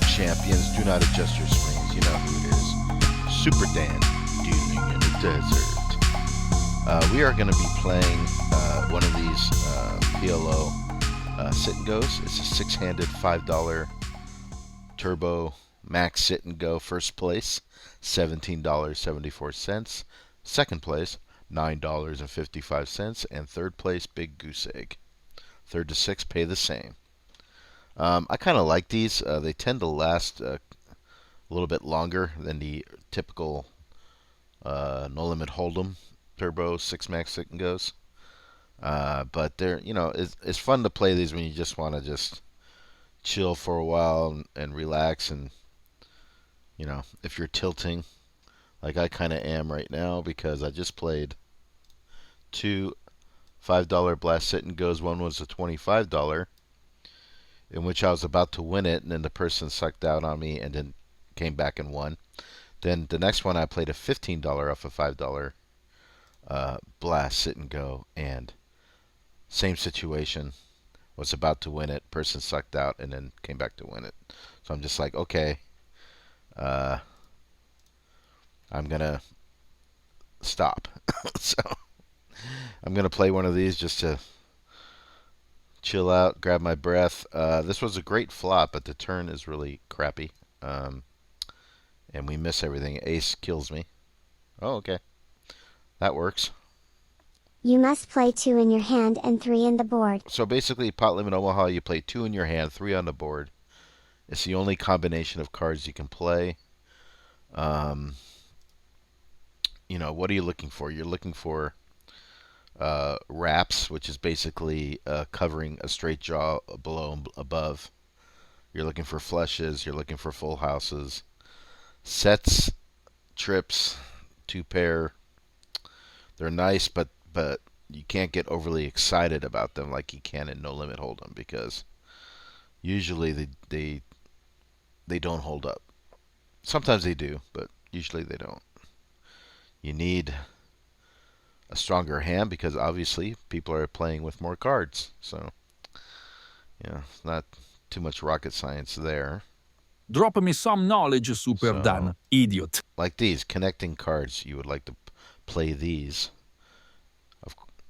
champions, do not adjust your screens. You know who it is. Superdan, dealing in the desert. We are going to be playing one of these PLO sit and goes. It's a six-handed $5 turbo max sit and go. First place, $17.74. Second place, $9.55. And third place, Big Goose Egg. Third to sixth pay the same. I kind of like these. They tend to last a little bit longer than the typical no limit hold'em turbo six max sit and goes. But they're, it's fun to play these when you just want to just chill for a while and relax. And if you're tilting, like I kind of am right now, because I just played two $5 blast sit and goes. One was a $25, in which I was about to win it, and then the person sucked out on me and then came back and won. Then the next one I played a $15 off a $5 blast sit and go, and same situation, was about to win it, person sucked out and then came back to win it. So I'm just like, okay, I'm gonna stop. So I'm gonna play one of these just to chill out, grab my breath. This was a great flop, but the turn is really crappy. And we miss everything. Ace kills me. Oh, okay. That works. You must play 2 in your hand and 3 in the board. So basically, Pot-Limit Omaha, you play 2 in your hand, 3 on the board. It's the only combination of cards you can play. What are you looking for? You're looking for wraps, which is basically covering a straight draw below and above. You're looking for flushes. You're looking for full houses. Sets, trips, 2-pair. They're nice, but you can't get overly excited about them like you can in No Limit Hold'em, because usually they don't hold up. Sometimes they do, but usually they don't. You need a stronger hand, because obviously people are playing with more cards. So, it's not too much rocket science there. Drop me some knowledge, Superdan, idiot. Like these, connecting cards, you would like to play these.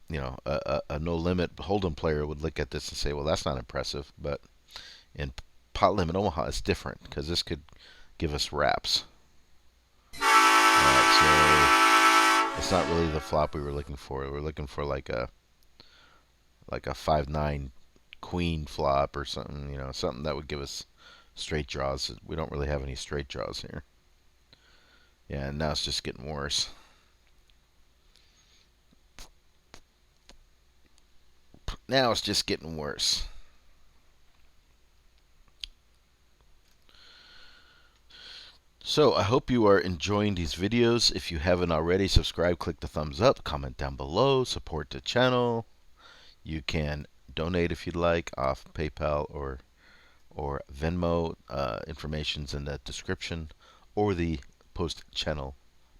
A no-limit Hold'em player would look at this and say, well, that's not impressive. But in Pot-Limit Omaha, it's different, because this could give us wraps. Alright, so it's not really the flop we were looking for. We were looking for like a 5-9 queen flop or something, something that would give us straight draws. We don't really have any straight draws here. Yeah, and now it's just getting worse. Now it's just getting worse. So I hope you are enjoying these videos. If you haven't already, subscribe, click the thumbs up, comment down below, support the channel. You can donate if you'd like off PayPal or Venmo. Information's in the description or the post channel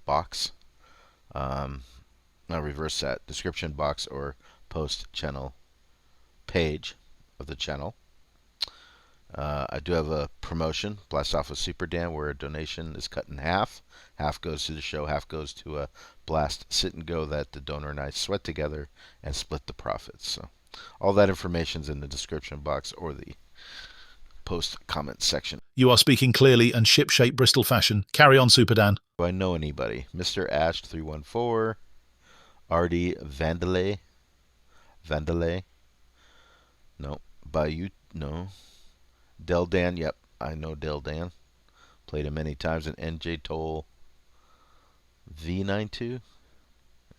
box. Now reverse that, description box or post channel page of the channel. I do have a promotion, Blast Off with Superdan, where a donation is cut in half. Half goes to the show, half goes to a blast sit and go that the donor and I sweat together and split the profits. So all that information's in the description box or the post comment section. You are speaking clearly and ship-shape Bristol fashion. Carry on, Superdan. Do I know anybody? Mr. Ash 314, RD Vandalay. No. Bayou, no. Del Dan, yep, I know Del Dan. Played him many times. And NJ Toll V92.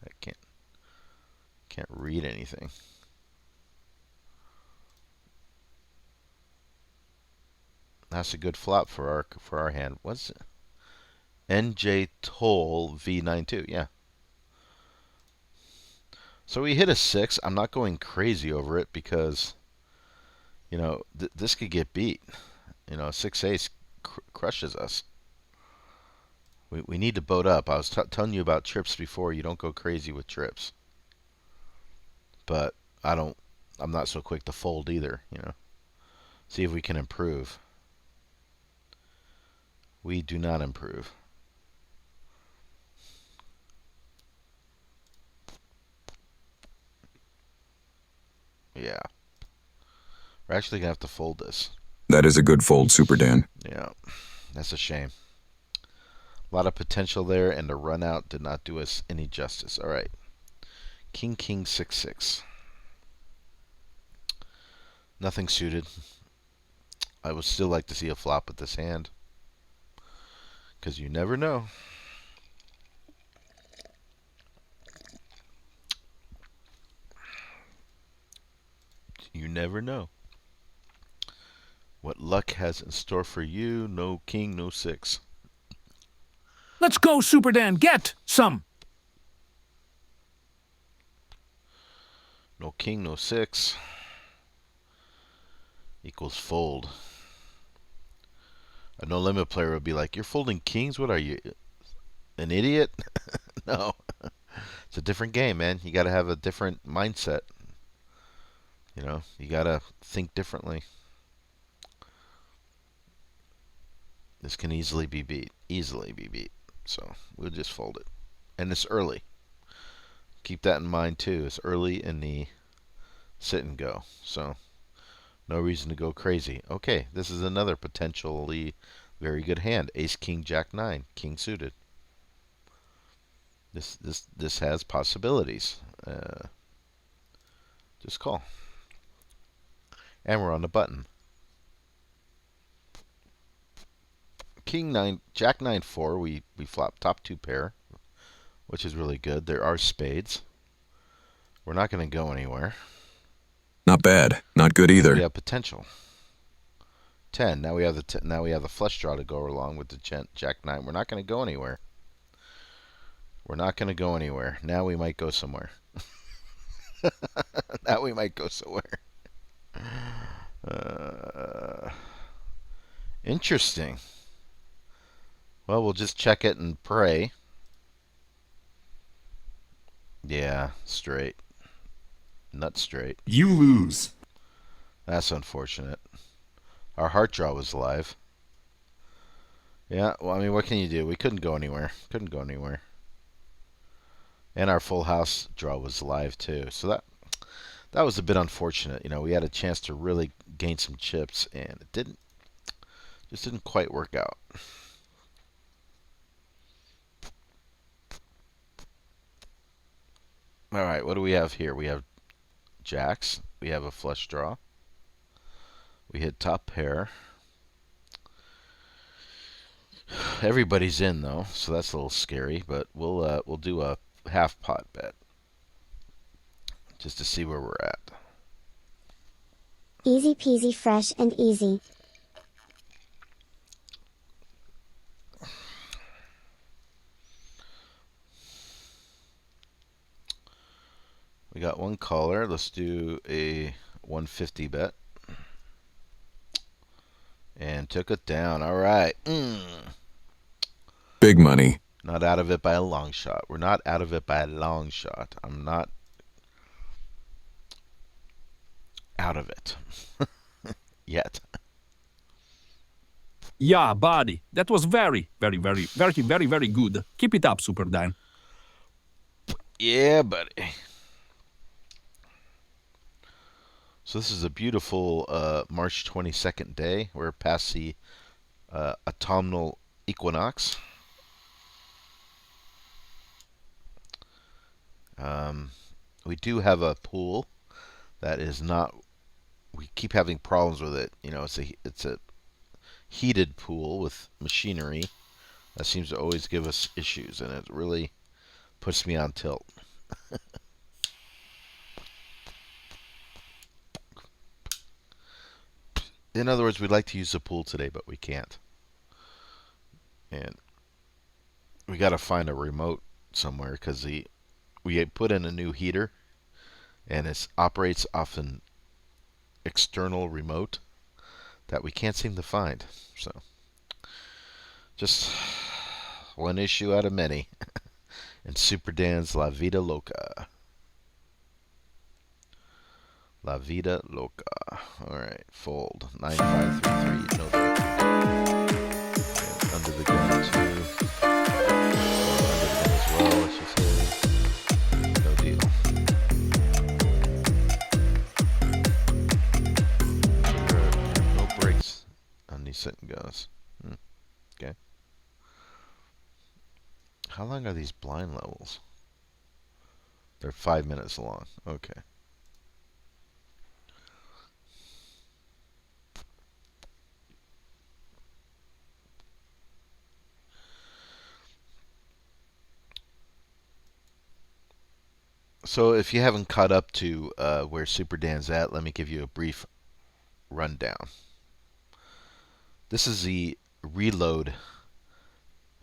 I can't read anything. That's a good flop for our hand. What's it? NJ Toll V92, yeah. So we hit a 6. I'm not going crazy over it, because this could get beat. 6 ace crushes us. We need to boat up. I was telling you about trips before. You don't go crazy with trips. But I'm not so quick to fold either, See if we can improve. We do not improve. Yeah. We're actually going to have to fold this. That is a good fold, Superdan. Yeah. That's a shame. A lot of potential there, and the run out did not do us any justice. All right. King, king, 6-6. Nothing suited. I would still like to see a flop with this hand, because you never know. You never know what luck has in store for you. No king, no 6. Let's go, Superdan. Get some. No king, no 6. Equals fold. A no limit player would be like, you're folding kings? What are you, an idiot? No. It's a different game, man. You got to have a different mindset. You know, you got to think differently. This can easily be beat. Easily be beat. So we'll just fold it. And it's early. Keep that in mind too. It's early in the sit and go. So no reason to go crazy. Okay, this is another potentially very good hand. Ace, king, jack, 9. King suited. This has possibilities. Just call. And we're on the button. King 9, jack 9, 4. We flop top 2 pair, which is really good. There are spades. We're not going to go anywhere. Not bad. Not good either. We have potential. 10. Now we have the flush draw to go along with the jack 9. We're not going to go anywhere. We're not going to go anywhere. Now we might go somewhere. Now we might go somewhere. Interesting. Well, we'll just check it and pray. Yeah, straight. Nut straight. You lose. That's unfortunate. Our heart draw was live. Yeah, well, I mean, what can you do? We couldn't go anywhere. Couldn't go anywhere. And our full house draw was live too. So that was a bit unfortunate. You know, we had a chance to really gain some chips, and it just didn't quite work out. All right, what do we have here? We have jacks. We have a flush draw. We hit top pair. Everybody's in though, so that's a little scary. But we'll do a half pot bet just to see where we're at. Easy peasy, fresh and easy. We got one caller. Let's do a 150 bet. And took it down. All right. Big money. Not out of it by a long shot. We're not out of it by a long shot. I'm not out of it yet. Yeah, buddy. That was very, very, very, very, very, very good. Keep it up, Superdan. Yeah, buddy. So this is a beautiful March 22nd day. We're past the autumnal equinox. We do have a pool that is not. We keep having problems with it. You know, it's a heated pool with machinery that seems to always give us issues, and it really puts me on tilt. In other words, we'd like to use the pool today, but we can't. And we got to find a remote somewhere because we put in a new heater, and it operates off an external remote that we can't seem to find. So, just one issue out of many in Superdan's La Vida Loca. La Vida Loca. All right, fold. 9533. No thank you. And under Okay. How long are these blind levels? They're 5 minutes long. Okay. So if you haven't caught up to where Superdan's at, let me give you a brief rundown. This is the reload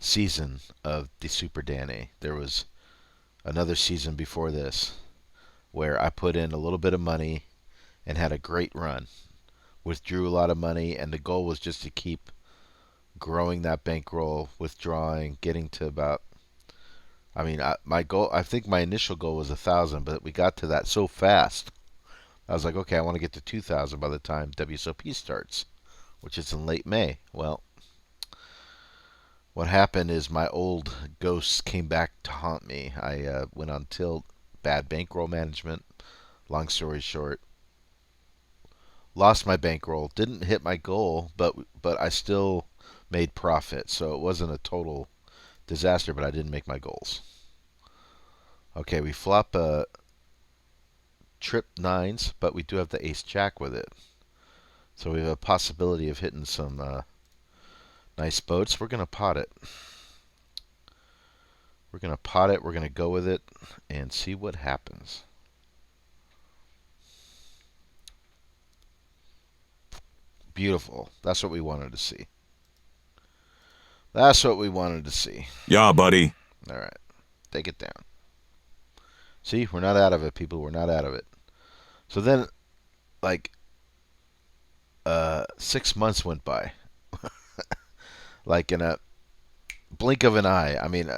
season of the Superdan A. There was another season before this where I put in a little bit of money and had a great run. Withdrew a lot of money, and the goal was just to keep growing that bankroll, withdrawing, getting to about. I mean, my goal. I think my initial goal was 1,000, but we got to that so fast. I was like, okay, I want to get to 2,000 by the time WSOP starts, which is in late May. Well, what happened is my old ghosts came back to haunt me. I went on tilt, bad bankroll management. Long story short, lost my bankroll, didn't hit my goal, but I still made profit. So it wasn't a total disaster, but I didn't make my goals. Okay, we flop trip nines, but we do have the ace jack with it. So we have a possibility of hitting some nice boats. We're going to pot it. We're going to pot it. We're going to go with it and see what happens. Beautiful. That's what we wanted to see. That's what we wanted to see. Yeah, buddy. All right. Take it down. See, we're not out of it, people. We're not out of it. So then, like, 6 months went by. Like in a blink of an eye. I mean,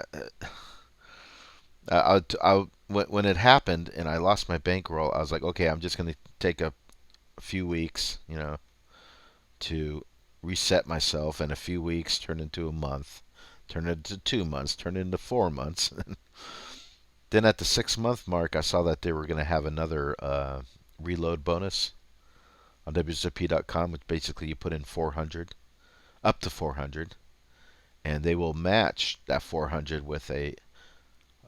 when it happened and I lost my bankroll, I was like, okay, I'm just going to take a few weeks, to reset myself, and a few weeks turned into a month, turned into 2 months, turned into 4 months. Then at the 6 month mark, I saw that they were going to have another reload bonus on WSOP.com, which basically you put in 400, up to 400, and they will match that 400 with a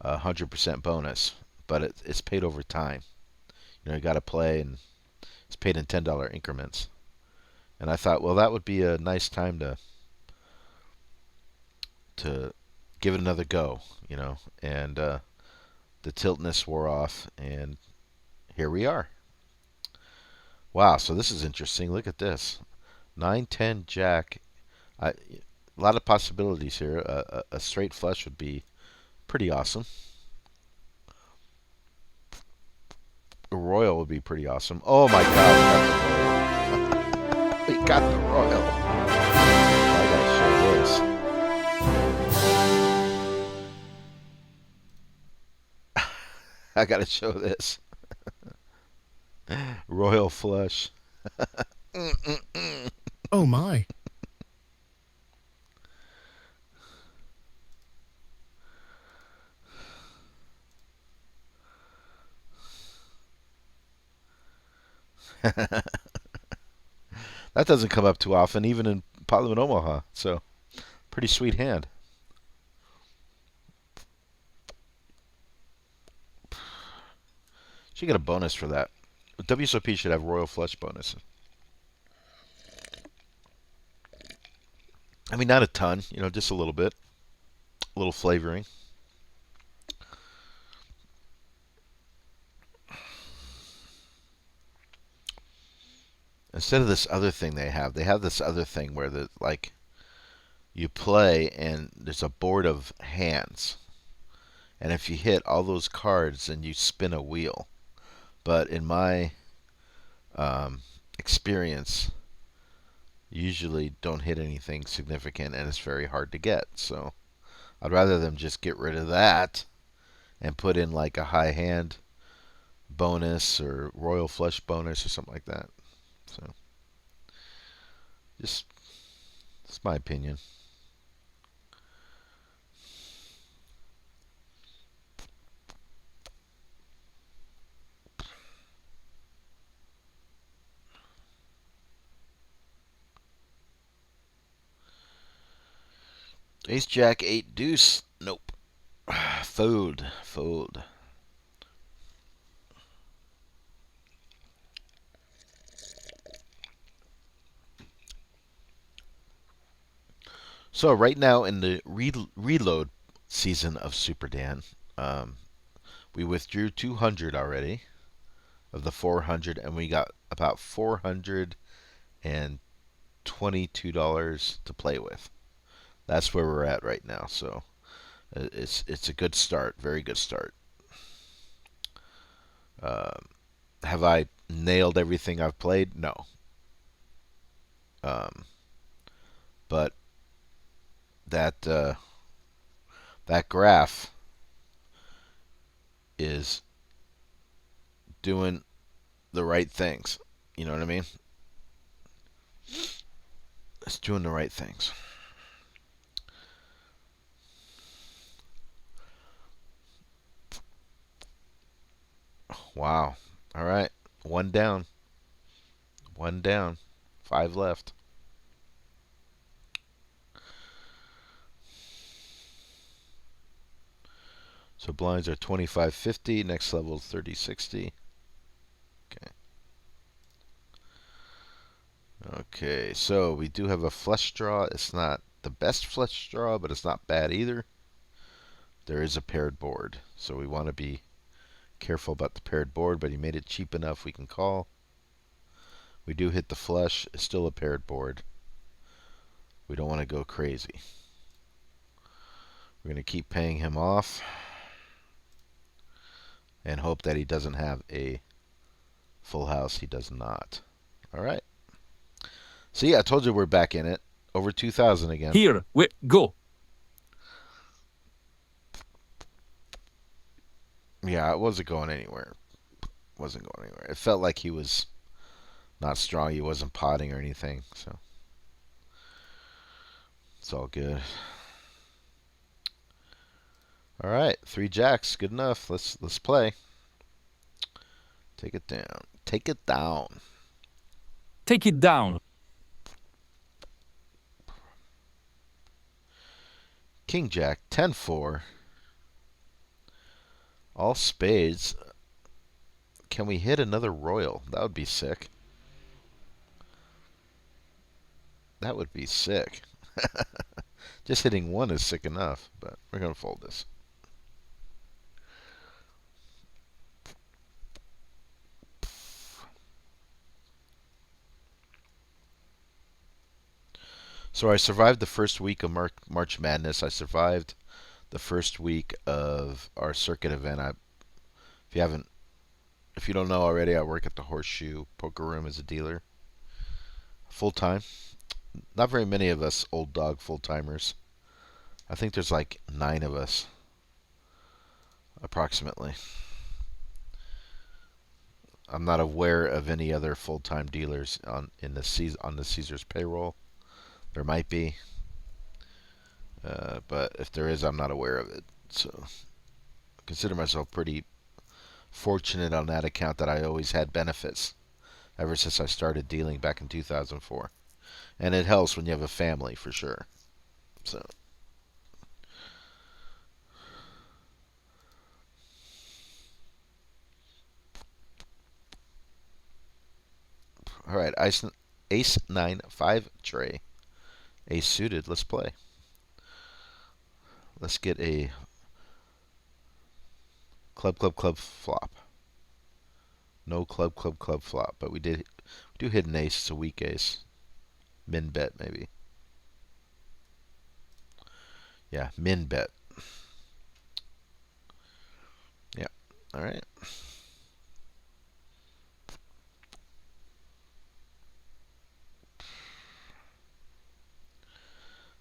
100% bonus, but it's paid over time. You got to play, and it's paid in $10 increments. And I thought, well, that would be a nice time to give it another go, and the tiltness wore off, and here we are. Wow, so this is interesting. Look at this. 9-10 jack. A lot of possibilities here. A straight flush would be pretty awesome. A royal would be pretty awesome. Oh my god, we got the royal. I gotta show this. I gotta show this. Royal flush. Oh my. That doesn't come up too often, even in Pot-Limit Omaha. So, pretty sweet hand. Should get a bonus for that. WSOP should have royal flush bonus. I mean, not a ton, just a little bit. A little flavoring. Instead of this other thing they have this other thing where you play and there's a board of hands. And if you hit all those cards, then you spin a wheel. But in my experience, usually don't hit anything significant, and it's very hard to get. So I'd rather them just get rid of that and put in like a high hand bonus or royal flush bonus or something like that. So just, it's my opinion. Ace Jack 8 deuce. Nope. Fold. Fold. So right now in the reload season of Superdan, we withdrew 200 already of the 400, and we got about $422 to play with. That's where we're at right now. So it's a good start, very good start. Have I nailed everything I've played? No. But that that graph is doing the right things. You know what I mean? It's doing the right things. Wow. All right. One down. One down. 5 left. So blinds are 25.50. Next level is 30.60. Okay. Okay, so we do have a flush draw. It's not the best flush draw, but it's not bad either. There is a paired board, so we want to be careful about the paired board, but he made it cheap enough we can call. We do hit the flush. It's still a paired board. We don't want to go crazy. We're going to keep paying him off and hope that he doesn't have a full house. He does not. All right. See, I told you we're back in it. Over 2,000 again. Here we go. Yeah, it wasn't going anywhere. It felt like he was not strong. He wasn't potting or anything, so it's all good. All right, 3 jacks, good enough. Let's play. Take it down. Take it down. Take it down. King Jack 10-4. All spades. Can we hit another royal? That would be sick. That would be sick. Just hitting one is sick enough, but we're going to fold this. So I survived the first week of March Madness. I survived the first week of our circuit event. If you don't know already, I work at the Horseshoe Poker Room as a dealer, full time. Not very many of us old dog full timers. I think there's like 9 of us, approximately. I'm not aware of any other full-time dealers on the Caesars payroll. There might be, but if there is, I'm not aware of it. So I consider myself pretty fortunate on that account that I always had benefits ever since I started dealing back in 2004. And it helps when you have a family, for sure. So all right, ace 9 5 tray. Ace suited. Let's play. Let's get a club flop. No club flop, but we do hit an ace. It's a weak ace. Min bet maybe. Yeah, min bet. Yeah. All right.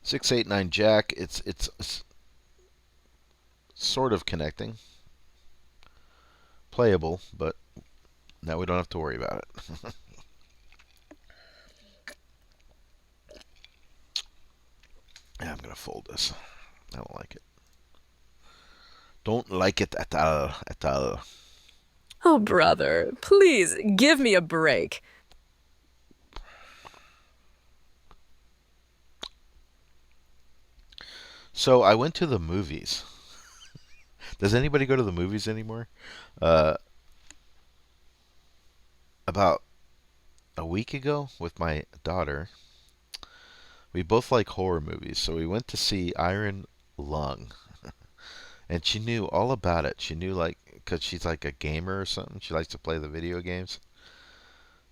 Six, eight, nine, jack. It's sort of connecting. Playable, but now we don't have to worry about it. Yeah, I'm gonna fold this. I don't like it. Don't like it at all. At all. Oh, brother, please give me a break. So I went to the movies. Does anybody go to the movies anymore? Uh, about a week ago with my daughter, we both like horror movies, so we went to see Iron Lung, and she knew all about it. She knew like because she's like a gamer or something. She likes to play the video games.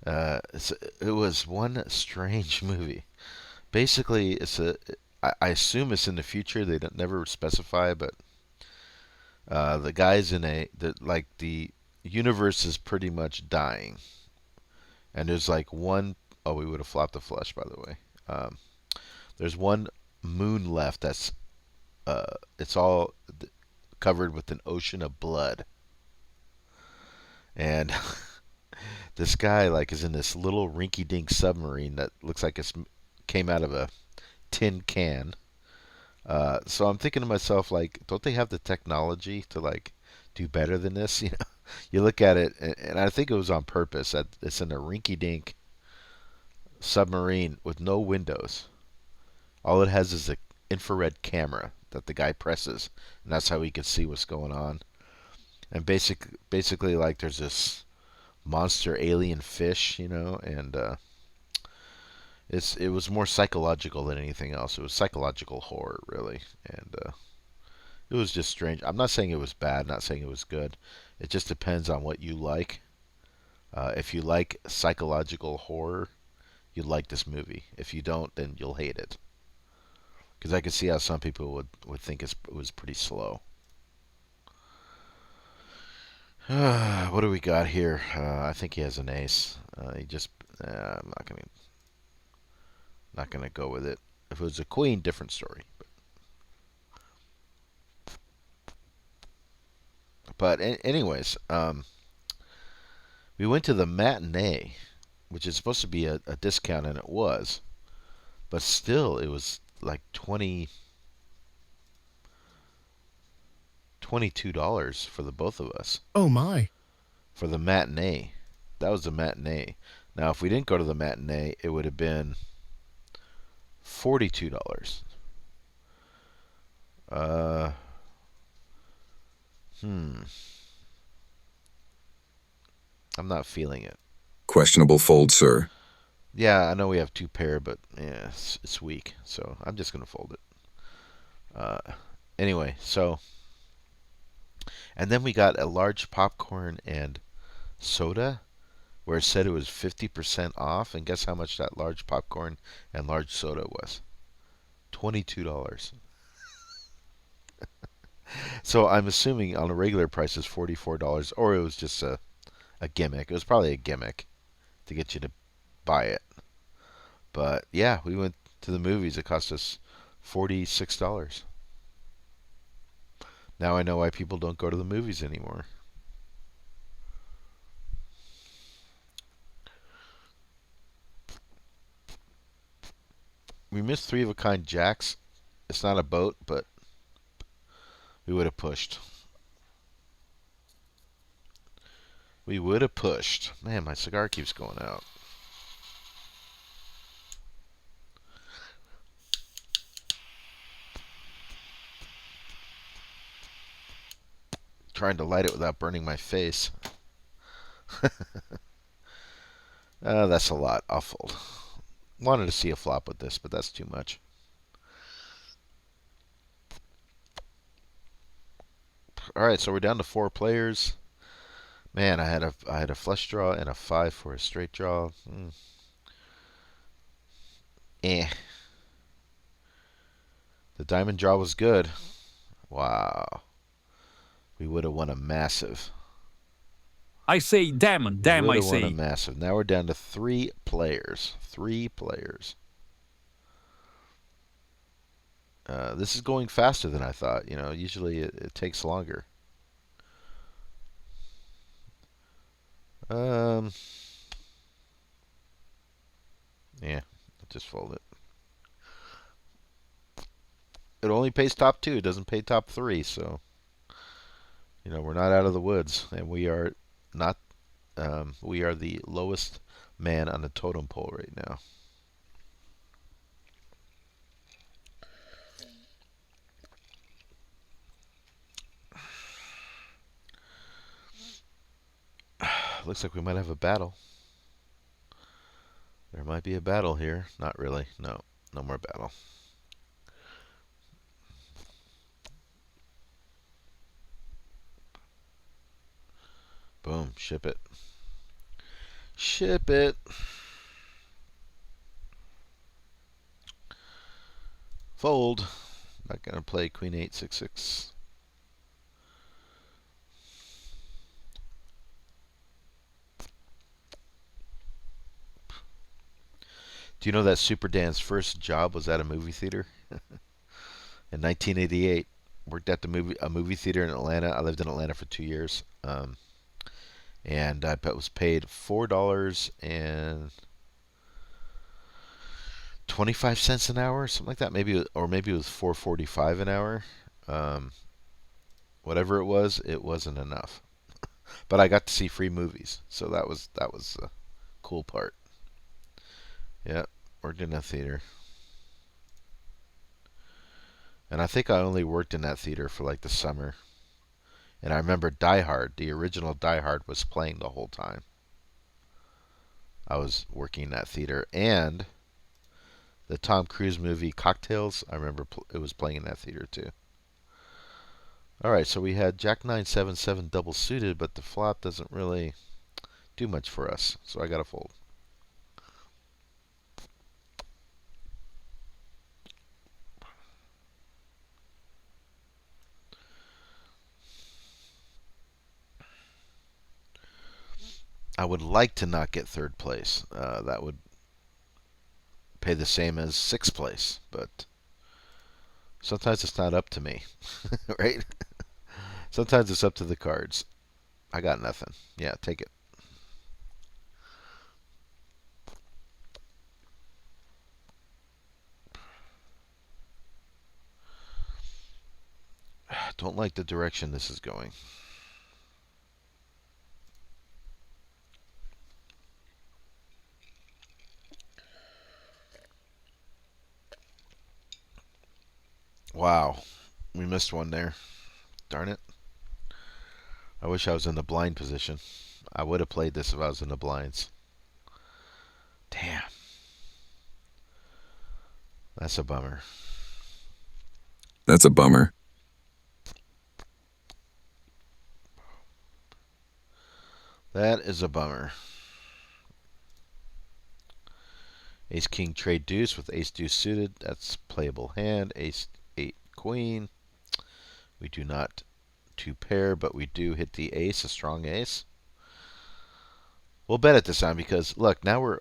It was one strange movie. Basically, I assume it's in the future. They don't never specify, but the guy's in the universe is pretty much dying, and there's like one oh we would have flopped the flush by the way. There's one moon left that's it's all covered with an ocean of blood, and this guy like is in this little rinky-dink submarine that looks like it came out of a tin can. So I'm thinking to myself, like, don't they have the technology to like do better than this? You know, you look at it, and I think it was on purpose that it's in a rinky-dink submarine with no windows. All it has is an infrared camera that the guy presses, and that's how he can see what's going on. And basically, like, there's this monster alien fish, you know, and it was more psychological than anything else. It was psychological horror, really, and it was just strange. I'm not saying it was bad, not saying it was good. It just depends on what you like. If you like psychological horror, you'll like this movie. If you don't, then you'll hate it. Because I can see how some people would think it was pretty slow. What do we got here? I think he has an ace. He just I'm not gonna go with it. If it was a queen, different story. But anyways, we went to the matinee, which is supposed to be a discount, and it was. But still, it was like $22 for the both of us. Oh my. For the matinee. That was the matinee. Now, if we didn't go to the matinee, it would have been $42. Uh, hmm. I'm not feeling it. Questionable fold, sir. Yeah, I know we have two pair, but yeah, it's weak, so I'm just gonna fold it. Anyway, so and then we got a large popcorn and soda, where it said it was 50% off, and guess how much that large popcorn and large soda was? $22. So I'm assuming on a regular price is $44, or it was just a gimmick. It was probably a gimmick to get you to buy it. But yeah, we went to the movies. It cost us $46. Now I know why people don't go to the movies anymore. We missed three of a kind jacks. It's not a boat, but we would have pushed. We would have pushed. Man, my cigar keeps going out. Trying to light it without burning my face. That's a lot. I'll fold. Wanted to see a flop with this, but that's too much. All right, so we're down to 4 players. Man, I had a flush draw and a 5 for a straight draw. Eh. The diamond draw was good. Wow. We would have won a massive. I say damn, We damn, would I have won a say. massive. Now we're down to 3 players. 3 players. This is going faster than I thought. You know, usually it takes longer. Yeah, I'll just fold it. It only pays top 2. It doesn't pay top 3. So, you know, we're not out of the woods, and we are not. We are the lowest man on the totem pole right now. looks like we might have a battle. There might be a battle here. Not really. No, no more battle. Boom, ship it. Ship it. Fold. Not going to play Queen 8-6-6. Do you know that Superdan's first job was at a movie theater? In 1988. Worked at a movie theater in Atlanta. I lived in Atlanta for 2 years. And I was paid $4.25 an hour, something like that. Maybe it was $4.45 an hour. Whatever it wasn't enough. But I got to see free movies, so that was the cool part. Yeah, worked in a theater. And I think I only worked in that theater for like the summer. And I remember Die Hard, the original Die Hard, was playing the whole time I was working in that theater. And the Tom Cruise movie Cocktails, I remember it was playing in that theater too. Alright, so we had Jack 9-7-7 double suited, but the flop doesn't really do much for us. So I got to fold. I would like to not get third place. That would pay the same as sixth place, but sometimes it's not up to me, right? Sometimes it's up to the cards. I got nothing. Yeah, take it. Don't like the direction this is going. Wow, we missed one there. Darn it. I wish I was in the blind position. I would have played this if I was in the blinds. Damn. That's a bummer. That's a bummer. That is a bummer. Ace King trade deuce with Ace Deuce suited. That's playable hand. Ace 8 Queen. We do not two pair, but we do hit the ace, a strong ace. We'll bet it this time because look, now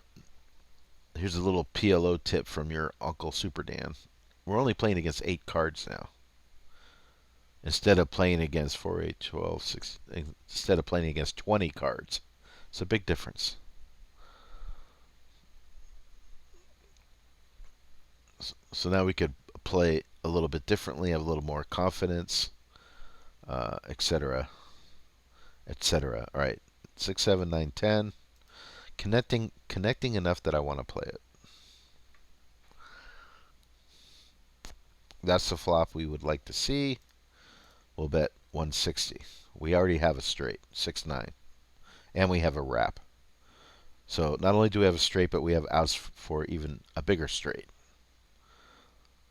here's a little PLO tip from your Uncle Superdan. We're only playing against 8 cards now. Instead of playing against 4, 8, 12, 6, instead of playing against 20 cards. It's a big difference. So now we could play a little bit differently, have a little more confidence, etc., etc. All right, 6, 7, 9, 10. Connecting enough that I want to play it. That's the flop we would like to see. We'll bet 160. We already have a straight, 6-9, and we have a wrap. So not only do we have a straight, but we have outs for even a bigger straight.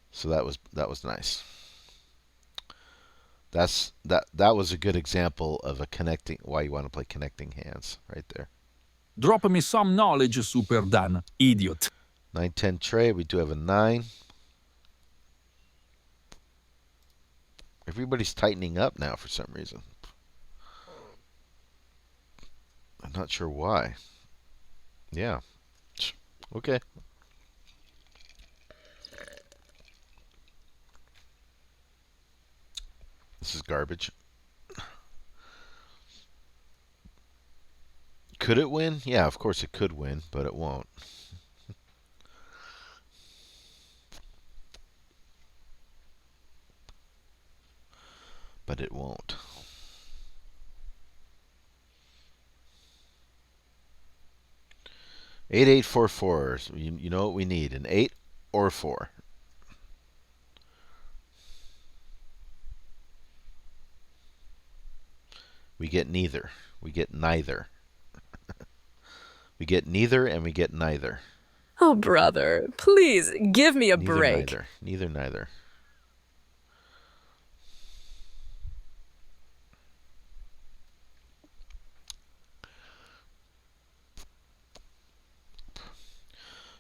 So that was nice. That was a good example of a connecting. Why you want to play connecting hands right there. Drop me some knowledge, Superdan, idiot. 9-10 trade. We do have a 9. Everybody's tightening up now for some reason. I'm not sure why. Yeah. Okay. This is garbage. Could it win? Yeah, of course it could win, but it won't. But it won't. Eight, 8, 4, 4. So you know what we need, an 8 or 4. We get neither. We get neither. We get neither and we get neither. Oh, brother, please give me a Neither, break. neither. Neither, neither.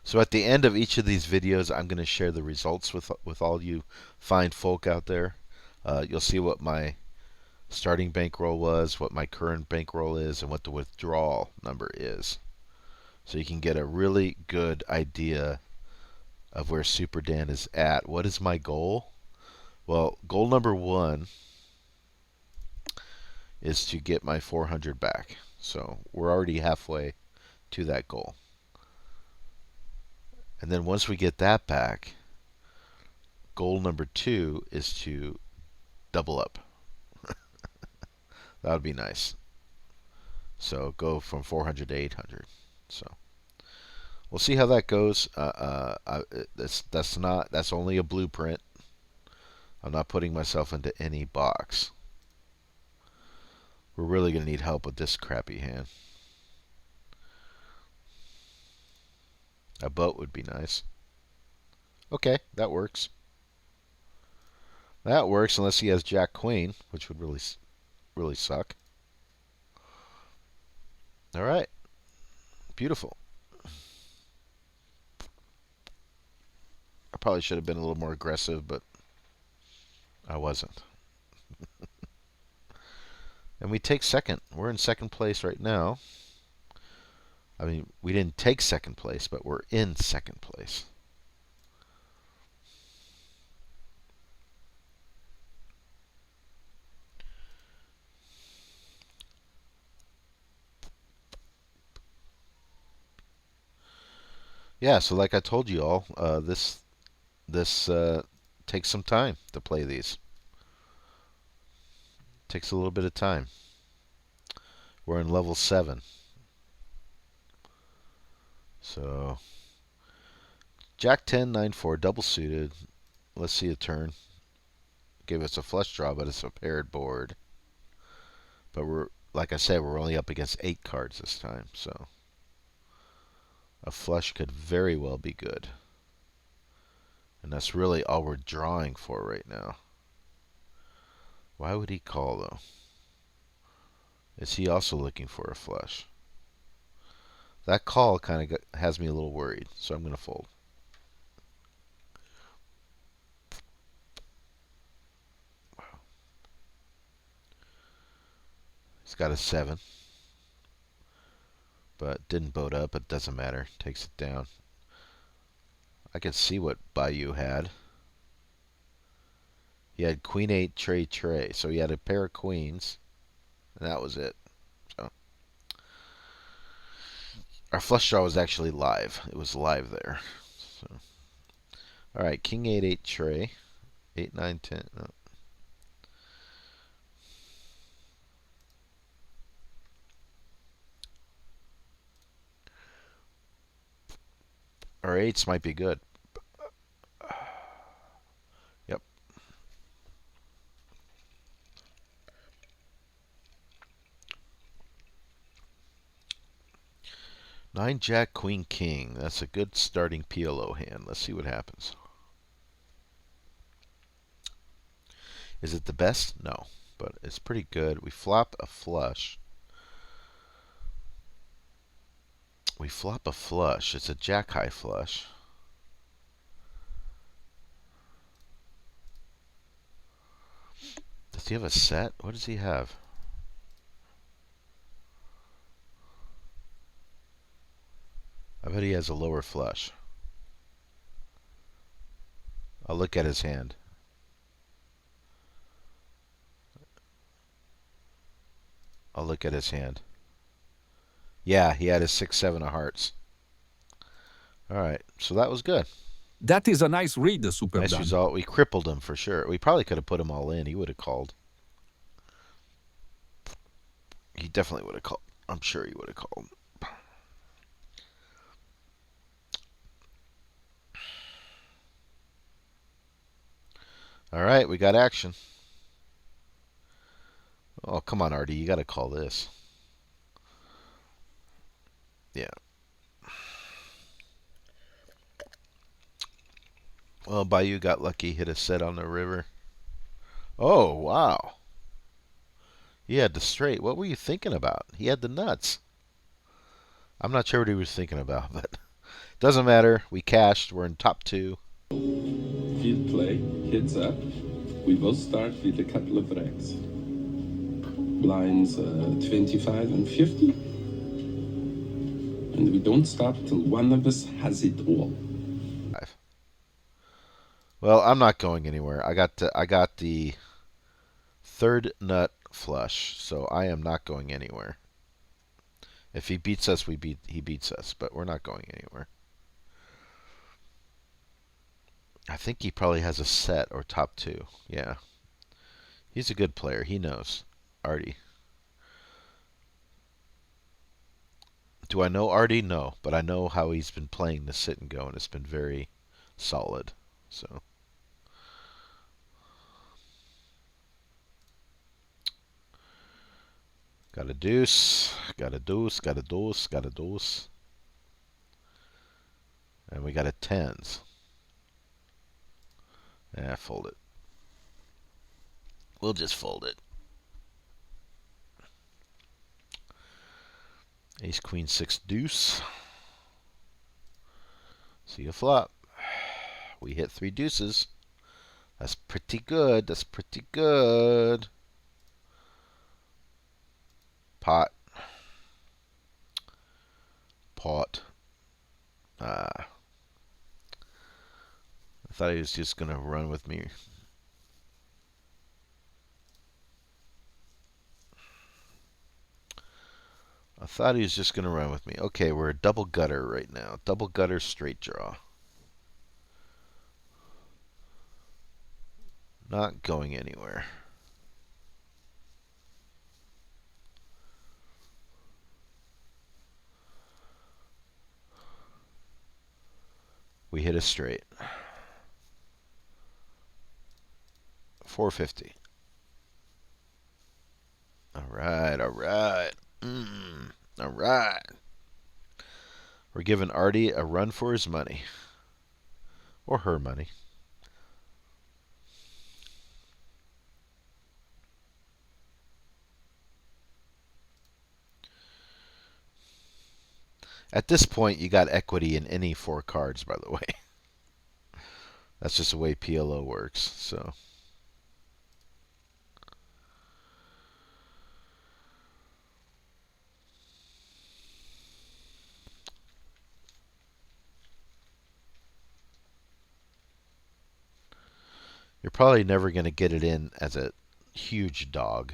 So at the end of each of these videos, I'm going to share the results with all you fine folk out there. You'll see what my starting bankroll was, what my current bankroll is, and what the withdrawal number is. So you can get a really good idea of where Superdan is at. What is my goal? Well, goal number 1 is to get my 400 back. So we're already halfway to that goal. And then once we get that back, goal number 2 is to double up. That would be nice. So go from 400 to 800. So we'll see how that goes. That's only a blueprint. I'm not putting myself into any box. We're really going to need help with this crappy hand. A boat would be nice. Okay, that works. That works unless he has Jack Queen, which would really suck. All right. Beautiful. I probably should have been a little more aggressive, but I wasn't. And we take second. We're in second place right now. I mean, we didn't take second place, but we're in second place. Yeah, so like I told you all, this takes some time to play these. Takes a little bit of time. We're in level 7. So Jack 10, 9, 4, double suited. Let's see a turn. Give us a flush draw, but it's a paired board. But we're, like I said, we're only up against 8 cards this time, so a flush could very well be good. And that's really all we're drawing for right now. Why would he call, though? Is he also looking for a flush? That call kind of has me a little worried, so I'm going to fold. Wow. He's got a 7. But didn't boat up. It doesn't matter. Takes it down. I could see what Bayou had. He had Queen 8, Tray. So he had a pair of queens. And that was it. So our flush draw was actually live. It was live there. So, all right, King 8, 8 Tray. 8, 9, 10. No. Our 8s might be good. Yep. Nine Jack Queen King. That's a good starting PLO hand. Let's see what happens. Is it the best? No, but it's pretty good. We flop a flush. We flop a flush. It's a Jack high flush. Does he have a set? What does he have? I bet he has a lower flush. I'll look at his hand. I'll look at his hand. Yeah, he had his 6, 7 of hearts. All right, so that was good. That is a nice read, Superdan. Nice result. We crippled him for sure. We probably could have put him all in. He would have called. He definitely would have called. I'm sure he would have called. All right, we got action. Oh, come on, Artie. You got to call this. Yeah. Well, Bayou got lucky, hit a set on the river. Oh, wow. He had the straight. What were you thinking about? He had the nuts. I'm not sure what he was thinking about, but doesn't matter. We cashed. We're in top 2. Field play, heads up. We will start with a couple of racks. Blinds 25 and 50. And we don't stop till one of us has it all. Well, I'm not going anywhere. I got the third nut flush, so I am not going anywhere. If he beats us, he beats us, but we're not going anywhere. I think he probably has a set or top 2. Yeah. He's a good player. He knows. Artie. Do I know Artie? No, but I know how he's been playing the sit and go, and it's been very solid. So got a deuce, got a deuce, got a deuce, got a deuce. And we got a tens. Yeah, fold it. We'll just fold it. Ace, queen, 6, deuce. See a flop. We hit 3 deuces. That's pretty good. That's pretty good. Pot. Pot. I thought he was just going to run with me. I thought he was just going to run with me. Okay, we're a double gutter right now. Double gutter straight draw. Not going anywhere. We hit a straight. 450. All right, all right. All right. We're giving Artie a run for his money. Or her money. At this point, you got equity in any 4 cards, by the way. That's just the way PLO works, so. You're probably never going to get it in as a huge dog.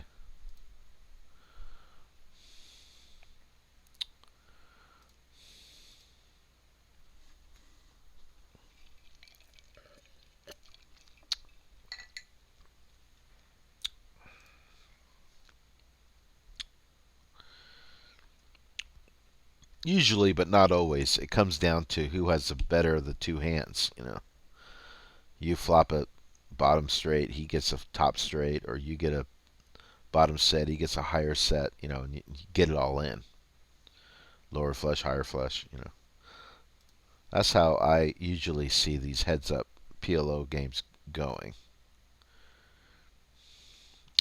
Usually, but not always, it comes down to who has the better of the 2 hands, you know. You flop a bottom straight, he gets a top straight, or you get a bottom set, he gets a higher set, you know, and you get it all in. Lower flush, higher flush, you know. That's how I usually see these heads-up PLO games going.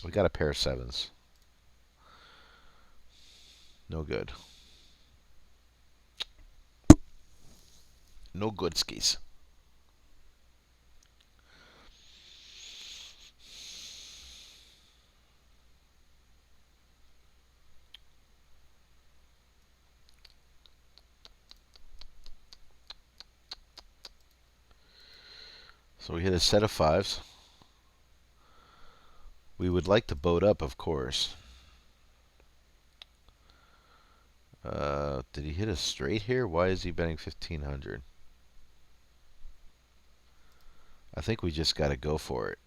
We got a pair of 7s. No good. No good skis. So we hit a set of 5s. We would like to boat up, of course. Did he hit a straight here? Why is he betting 1,500? I think we just got to go for it.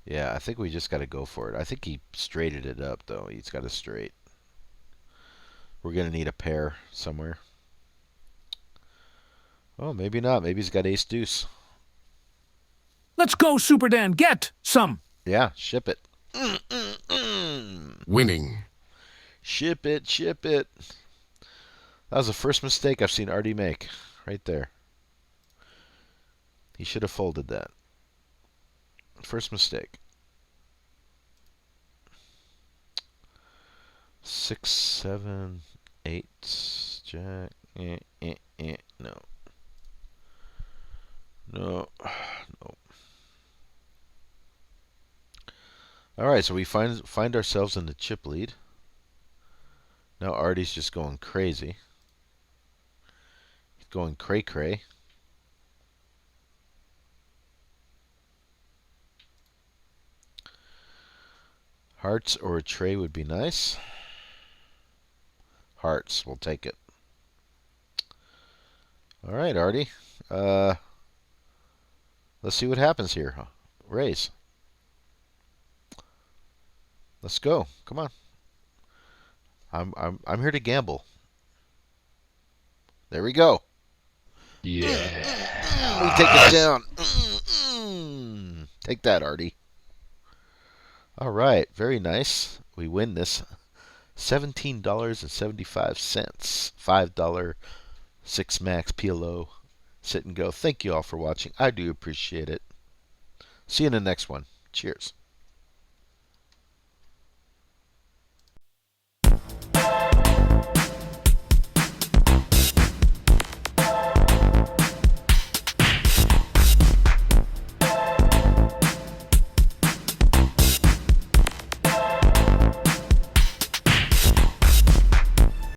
Yeah, I think we just got to go for it. I think he straighted it up, though. He's got a straight. We're going to need a pair somewhere. Oh, maybe not. Maybe he's got ace deuce. Let's go, Superdan. Get some. Yeah, ship it. Winning. Ship it, ship it. That was the first mistake I've seen Artie make. Right there. He should have folded that. First mistake. 6, 7, 8, jack. No. No. No. All right, so we find ourselves in the chip lead. Now Artie's just going crazy. He's going cray-cray. Hearts or a tray would be nice. Hearts, we'll take it. All right, Artie. Let's see what happens here. Raise. Let's go. Come on. I'm here to gamble. There we go. Yeah. We take it down. Take that, Artie. All right, very nice. We win this. $17.75. $5 6 max PLO. Sit and go. Thank you all for watching. I do appreciate it. See you in the next one. Cheers.